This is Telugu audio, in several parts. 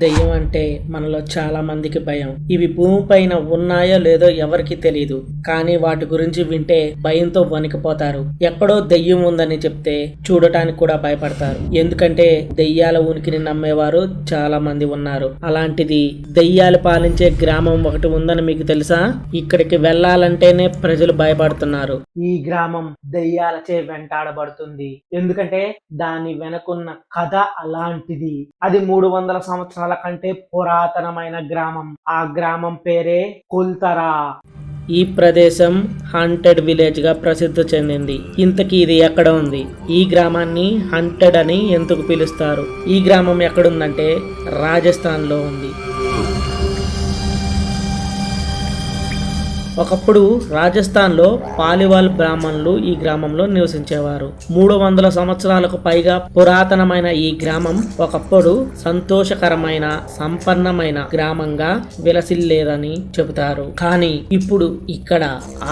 దెయ్యం అంటే మనలో చాలా మందికి భయం. ఇవి భూమిపైన ఉన్నాయో లేదో ఎవరికి తెలియదు, కానీ వాటి గురించి వింటే భయంతో వణికిపోతారు. ఎక్కడో దెయ్యం ఉందని చెప్తే చూడటానికి కూడా భయపడతారు. ఎందుకంటే దెయ్యాల ఉనికిని నమ్మేవారు చాలా మంది ఉన్నారు. అలాంటిది దెయ్యాలు పాలించే గ్రామం ఒకటి ఉందని మీకు తెలుసా? ఇక్కడికి వెళ్ళాలంటేనే ప్రజలు భయపడుతున్నారు. ఈ గ్రామం దెయ్యాలచే వెంటాడబడుతుంది. ఎందుకంటే దాని వెనకున్న కథ అలాంటిది. అది 300 సంవత్సరాల కంటే పురాతనమైన గ్రామం. ఆ గ్రామం పేరే కుల్తరా. ఈ ప్రదేశం హంటెడ్ విలేజ్ గా ప్రసిద్ధి చెందింది. ఇంతకీ ఇది ఎక్కడ ఉంది? ఈ గ్రామాన్ని హంటెడ్ అని ఎందుకు పిలుస్తారు? ఈ గ్రామం ఎక్కడుందంటే రాజస్థాన్ లో ఉంది. ఒకప్పుడు రాజస్థాన్లో పాలివాల్ బ్రాహ్మణులు ఈ గ్రామంలో నివసించేవారు. 300 సంవత్సరాలకు పైగా పురాతనమైన ఈ గ్రామం ఒకప్పుడు సంతోషకరమైన సంపన్నమైన గ్రామంగా విలసిల్లేదని చెబుతారు. కానీ ఇప్పుడు ఇక్కడ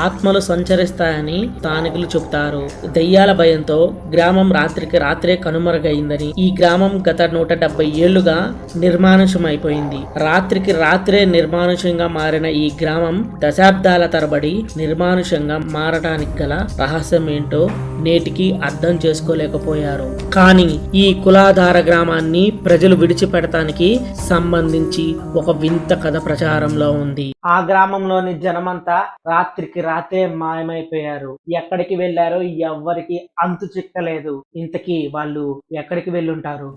ఆత్మలు సంచరిస్తాయని స్థానికులు చెబుతారు. దెయ్యాల భయంతో గ్రామం రాత్రికి రాత్రే కనుమరుగైందని, ఈ గ్రామం గత 170 ఏళ్లుగా నిర్మానుష్యమైపోయింది. రాత్రికి రాత్రే నిర్మానుష్యంగా మారిన ఈ గ్రామం దశాబ్దాల తరబడి నిర్మానుషంగా మారటానికి గల రహస్యం ఏంటో నేటికి అర్థం చేసుకోలేకపోయారు. కానీ ఈ కులాధార గ్రామాన్ని ప్రజలు విడిచిపెడటానికి సంబంధించి ఒక వింత కథ ప్రచారంలో ఉంది. ఆ గ్రామంలోని జనమంతా రాత్రికి రాత్రే మాయమైపోయారు. ఎక్కడికి వెళ్లారో ఎవ్వరికి అంతు చిక్కలేదు. ఇంతకీ వాళ్ళు ఎక్కడికి వెళ్ళుంటారు?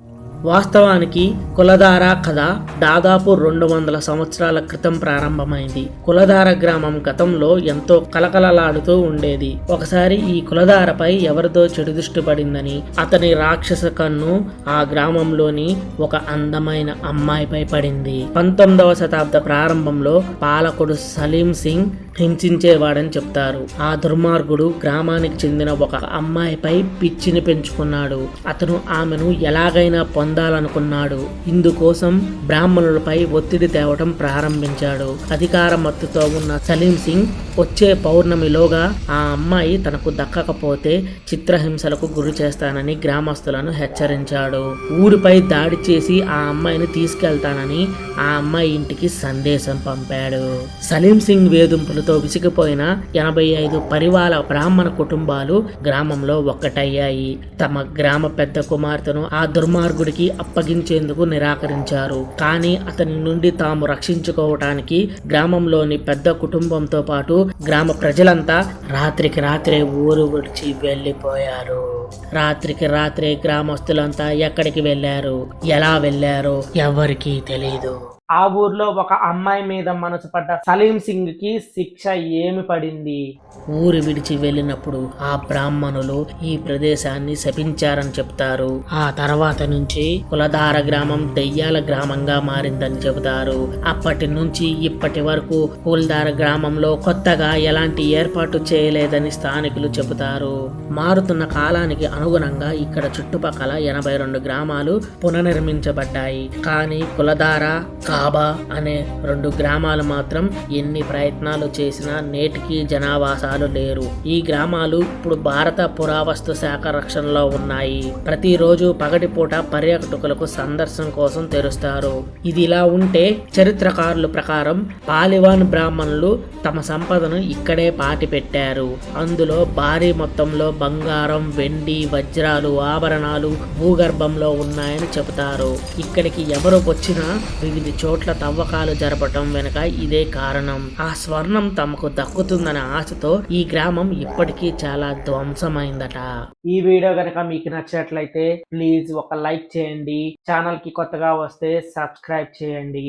వాస్తవానికి కులధార కథ దాదాపు 200 సంవత్సరాల క్రితం ప్రారంభమైంది. కులధార గ్రామం గతంలో ఎంతో కలకలలాడుతూ ఉండేది. ఒకసారి ఈ కులధారపై ఎవరిదో చెడు దృష్టి పడిందని అతని రాక్షస కన్ను ఆ గ్రామంలోని ఒక అందమైన అమ్మాయిపై పడింది. 19వ శతాబ్ద ప్రారంభంలో పాలకుడు సలీం సింగ్ హింసించేవాడని చెప్తారు. ఆ దుర్మార్గుడు గ్రామానికి చెందిన ఒక అమ్మాయిపై పిచ్చిని పెంచుకున్నాడు. అతను ఆమెను ఎలాగైనా పొందాలనుకున్నాడు. ఇందుకోసం బ్రాహ్మణులపై ఒత్తిడి తేవటం ప్రారంభించాడు. అధికార మత్తుతో ఉన్న సలీం సింగ్ వచ్చే పౌర్ణమిలోగా ఆ అమ్మాయి తనకు దక్కకపోతే చిత్రహింసలకు గురి చేస్తానని గ్రామస్తులను హెచ్చరించాడు. ఊరిపై దాడి చేసి ఆ అమ్మాయిని తీసుకెళ్తానని ఆ అమ్మాయి ఇంటికి సందేశం పంపాడు. సలీం సింగ్ వేధింపులతో విసిగిపోయిన 85 పరివాల బ్రాహ్మణ కుటుంబాలు గ్రామంలో ఒక్కటయ్యాయి. తమ గ్రామ పెద్ద కుమార్తెను ఆ దుర్మార్గుడికి అప్పగించేందుకు నిరాకరించారు. కానీ అతని నుండి తాము రక్షించుకోవటానికి గ్రామంలోని పెద్ద కుటుంబంతో పాటు గ్రామ ప్రజలంతా రాత్రికి రాత్రే ఊరు విడిచి వెళ్లిపోయారు. రాత్రికి రాత్రే గ్రామస్తులంతా ఎక్కడికి వెళ్లారు, ఎలా వెళ్లారో ఎవరికీ తెలియదు. ఆ ఊర్లో ఒక అమ్మాయి మీద మనసు పడ్డ సలీం సింగ్ కి శిక్ష ఏమి పడింది? ఊరు విడిచి వెళ్ళినప్పుడు ఆ బ్రాహ్మణులు ఈ ప్రదేశాన్ని శపించారని చెప్తారు. ఆ తర్వాత నుంచి కులధార గ్రామం దెయ్యాల గ్రామంగా మారిందని చెబుతారు. అప్పటి నుంచి ఇప్పటి వరకు కులధార గ్రామంలో కొత్తగా ఎలాంటి ఏర్పాటు చేయలేదని స్థానికులు చెబుతారు. మారుతున్న కాలానికి అనుగుణంగా ఇక్కడ చుట్టుపక్కల 82 గ్రామాలు పునర్నిర్మించబడ్డాయి. కానీ కులధార, కాబా అనే 2 గ్రామాలు మాత్రం ఎన్ని ప్రయత్నాలు చేసినా నేటికి జనావాసాలు లేరు. ఈ గ్రామాలు ఇప్పుడు భారత పురావస్తు శాఖ రక్షణలో ఉన్నాయి. ప్రతిరోజు పగటిపూట పర్యాటకులకు సందర్శన కోసం తెరుస్తారు. ఇది ఇలా ఉంటే చరిత్రకారుల ప్రకారం పాలివాన్ బ్రాహ్మణులు తమ సంపదను ఇక్కడే పాతి పెట్టారు. అందులో భారీ మొత్తంలో బంగారం, వెండి, వజ్రాలు, ఆభరణాలు భూగర్భంలో ఉన్నాయని చెబుతారు. ఇక్కడికి ఎవరు వచ్చినా వివిధ చోట్ల తవ్వకాలు జరపటం వెనుక ఇదే కారణం. ఆ స్వర్ణం తమకు దక్కుతుందనే ఆశతో ఈ గ్రామం ఇప్పటికీ చాలా ధ్వంసమైందట. ఈ వీడియో గనక మీకు నచ్చినట్లయితే ప్లీజ్ ఒక లైక్ చేయండి. ఛానల్ కి కొత్తగా వస్తే సబ్స్క్రైబ్ చేయండి.